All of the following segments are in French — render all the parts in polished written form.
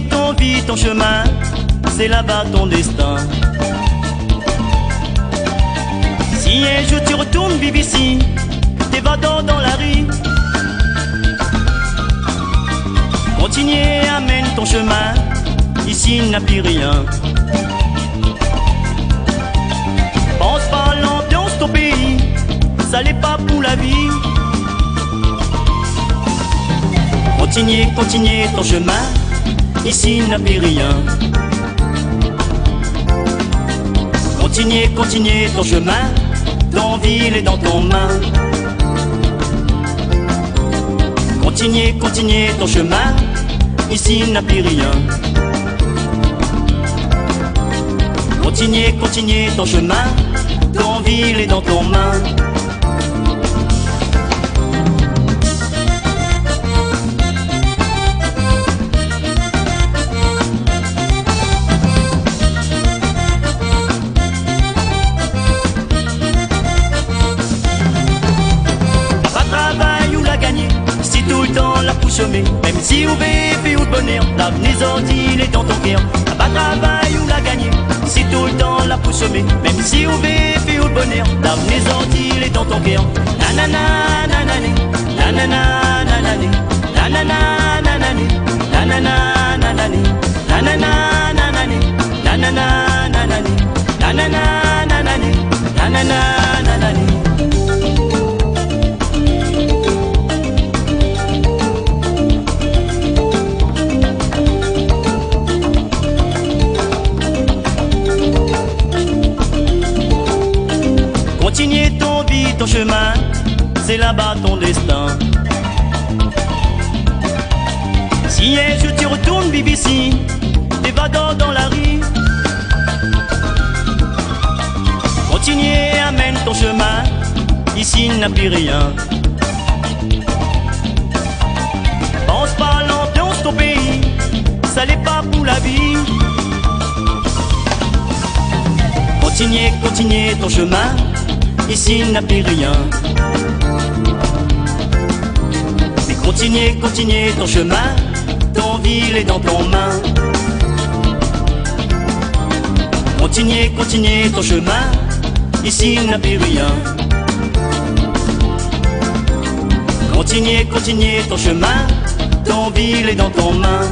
ton vie, ton chemin, c'est là-bas ton destin. Si un jour tu retournes vivre ici, t'évadant dans la rue, continuez, amène ton chemin, ici il n'a plus rien. Pense pas à l'ambiance, ton pays, ça l'est pas pour la vie. Continuez, continuez ton chemin, ici il n'a plus rien. Continuez, continuez ton chemin, ton ville est dans ton main. Continuez, continuez ton chemin, ici il n'a plus rien. Continuez, continuez ton chemin, ton ville est dans ton main. Si tout le temps la pousse chômer, même si vous vivez ou le bonheur, l'avenir il est dans ton cœur. T'as pas travail ou la gagner. Si tout le temps la pousse chômer, même si vous vivez ou le bonheur, l'avenir il est dans ton cœur. Nanana nanani, nanana nanani, nanana nanani, nanana nanani, nanana nanani, nanana nanani, nanana nanani, nanana nanani. Continuez ton vie, ton chemin, c'est là-bas ton destin. Si un jour tu retournes vivre ici, t'évadant dans la rue, continuez, amène ton chemin, ici il n'a plus rien. Pense pas à l'ambiance, ton pays, ça l'est pas pour la vie. Continuez, continuez ton chemin, ici il n'a plus rien. Mais continuez, continuez ton chemin, ton ville est dans ton main. Continuez, continuez ton chemin, ici il n'a plus rien. Continuez, continuez ton chemin, ton ville est dans ton main.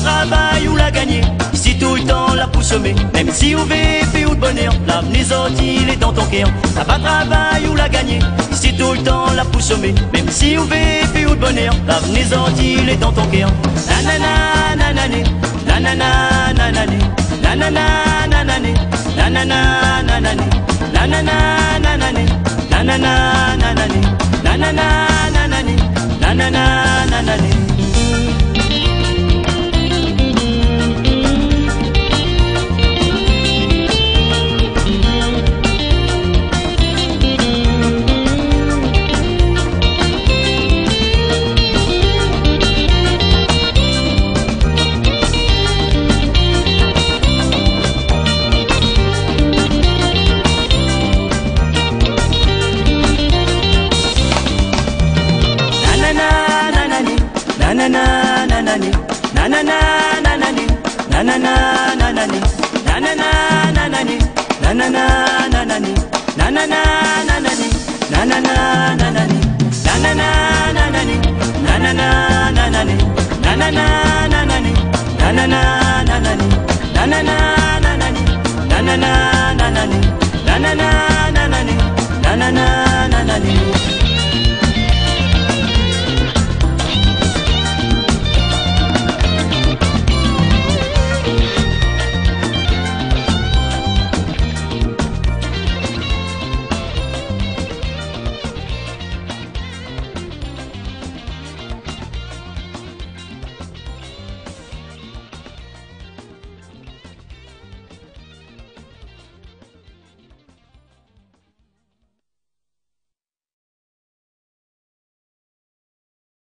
Travail ou la gagner, si tout le temps la pousse chômer, même si vous vivez ou le bonheur, l'avenir il est dans ton cœur. T'as pas travail ou la gagner, si tout le temps la pousse chômer, même si vous vivez ou le bonheur, l'avenir il est dans ton cœur. Nanana nanani, nanana nanani, nanana nanani, nanana nanani, nanana nanani, nanana nanani, nanana nanani, nanana nanani. Nanana nanani, nanana nanani, nanana nanani, nanana nanani, nanana nanani, nanana nanani, nanana nanani, nanana nanani, nanana nanani, nanana nanani, nanana nanani, nanana nanani, nanana nanani, nanana nanani, nanana nanani.